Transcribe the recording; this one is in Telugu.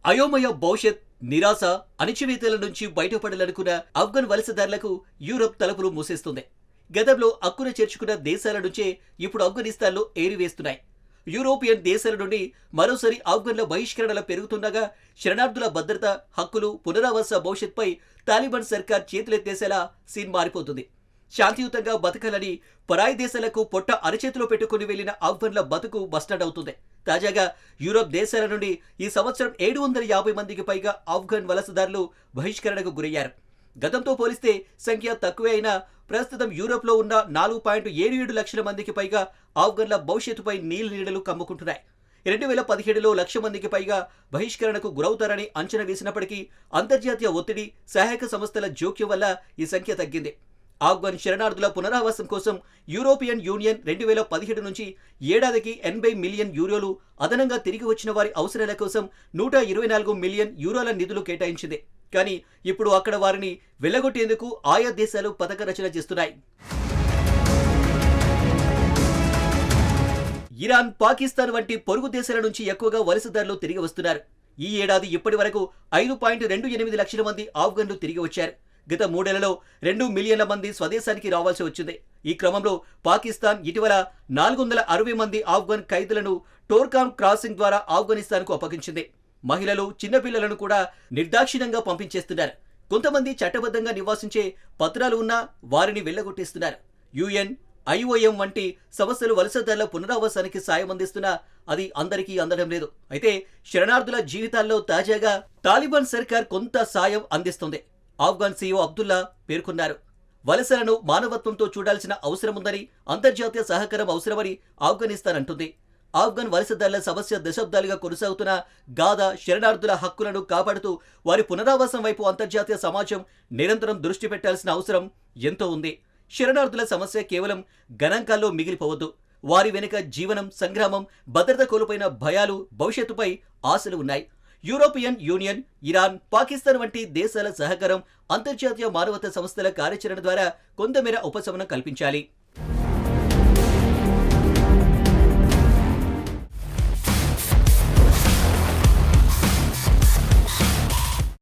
అయోమయ భవిష్యత్, నిరాశ, అణచివేతల నుంచి బయటపడాలనుకున్న ఆఫ్ఘన్ వలసదారులకు యూరప్ తలుపులు మూసేస్తుంది. గతంలో హక్కున చేర్చుకున్న దేశాల నుంచే ఇప్పుడు ఆఫ్ఘనిస్తాన్లో ఏరివేస్తున్నాయి. యూరోపియన్ దేశాల నుండి మరోసారి ఆఫ్ఘన్ల బహిష్కరణలు పెరుగుతుండగా శరణార్థుల భద్రత, హక్కులు, పునరావాస భవిష్యత్పై తాలిబాన్ సర్కార్ చేతులెత్తేసేలా సీన్ మారిపోతుంది. శాంతియుతంగా బతకాలని పరాయి దేశాలకు పొట్ట అరచేతిలో పెట్టుకుని వెళ్లిన ఆఫ్ఘన్ల బతుకు బస్టాండ్ అవుతుంది. తాజాగా యూరప్ దేశాల నుండి ఈ సంవత్సరం 750 మందికి పైగా ఆఫ్ఘన్ వలసదారులు బహిష్కరణకు గురయ్యారు. గతంతో పోలిస్తే సంఖ్య తక్కువే అయినా ప్రస్తుతం యూరోప్లో ఉన్న 4.77 లక్షల మందికి పైగా ఆఫ్ఘన్ల భవిష్యత్తుపై నీళ్లు కమ్ముకుంటున్నాయి. 2017లో 1,00,000 మందికి పైగా బహిష్కరణకు గురవుతారని అంచనా వేసినప్పటికీ అంతర్జాతీయ ఒత్తిడి, సహాయక సంస్థల జోక్యం వల్ల ఈ సంఖ్య తగ్గింది. ఆఫ్ఘన్ శరణార్థుల పునరావాసం కోసం యూరోపియన్ యూనియన్ 2017 నుంచి ఏడాదికి 80 మిలియన్ యూరోలు, అదనంగా తిరిగి వచ్చిన వారి అవసరాల కోసం 124 మిలియన్ యూరోల నిధులు కేటాయించింది. కానీ ఇప్పుడు అక్కడ వారిని వెళ్లగొట్టేందుకు ఆయా దేశాలు పథక రచన చేస్తున్నాయి. ఇరాన్, పాకిస్తాన్ వంటి పొరుగు దేశాల నుంచి ఎక్కువగా వలసదారులు తిరిగి వస్తున్నారు. ఈ ఏడాది ఇప్పటి వరకు 5.28 లక్షల మంది ఆఫ్ఘన్లు తిరిగి వచ్చారు. గత 3 ఏళ్లలో 2 మిలియన్ల మంది స్వదేశానికి రావాల్సి వచ్చింది. ఈ క్రమంలో పాకిస్తాన్ ఇటీవల 460 మంది ఆఫ్ఘన్ ఖైదీలను టోర్కాన్ క్రాసింగ్ ద్వారా ఆఫ్ఘనిస్తాన్కు అప్పగించింది. మహిళలు, చిన్నపిల్లలను కూడా నిర్దాక్షిణ్యంగా పంపించేస్తున్నారు. కొంతమంది చట్టబద్ధంగా నివాసించే పత్రాలు ఉన్నా వారిని వెళ్లగొట్టేస్తున్నారు. యుఎన్, ఐఓఎం వంటి సంస్థలు వలసదారుల పునరావాసానికి సాయం అందిస్తున్నా అది అందరికీ అందడం లేదు. అయితే శరణార్థుల జీవితాల్లో తాజాగా తాలిబాన్ సర్కార్ కొంత సాయం అందిస్తుంది. ఆఫ్ఘన్ సీఈఓ అబ్దుల్లా పేర్కొన్నారు. వలసలను మానవత్వంతో చూడాల్సిన అవసరముందని, అంతర్జాతీయ సహకారం అవసరమని ఆఫ్ఘనిస్తాన్ అంటుంది. ఆఫ్ఘన్ వలసదారుల సమస్య దశాబ్దాలుగా కొనసాగుతున్న గాథ, శరణార్థుల హక్కులను కాపాడుతూ వారి పునరావాసం వైపు అంతర్జాతీయ సమాజం నిరంతరం దృష్టి పెట్టాల్సిన అవసరం ఎంతో ఉంది. శరణార్థుల సమస్య కేవలం గణాంకాల్లో మిగిలిపోవద్దు. వారి వెనుక జీవనం, సంగ్రామం, భద్రత కోల్పోయిన భయాలు, భవిష్యత్తుపై ఆశలు ఉన్నాయి. యూరోపియన్ యూనియన్, ఇరాన్, పాకిస్తాన్ వంటి దేశాల సహకారం, అంతర్జాతీయ మానవతా సంస్థల కార్యాచరణ ద్వారా కొంతమేర ఉపశమనం కల్పించాలి.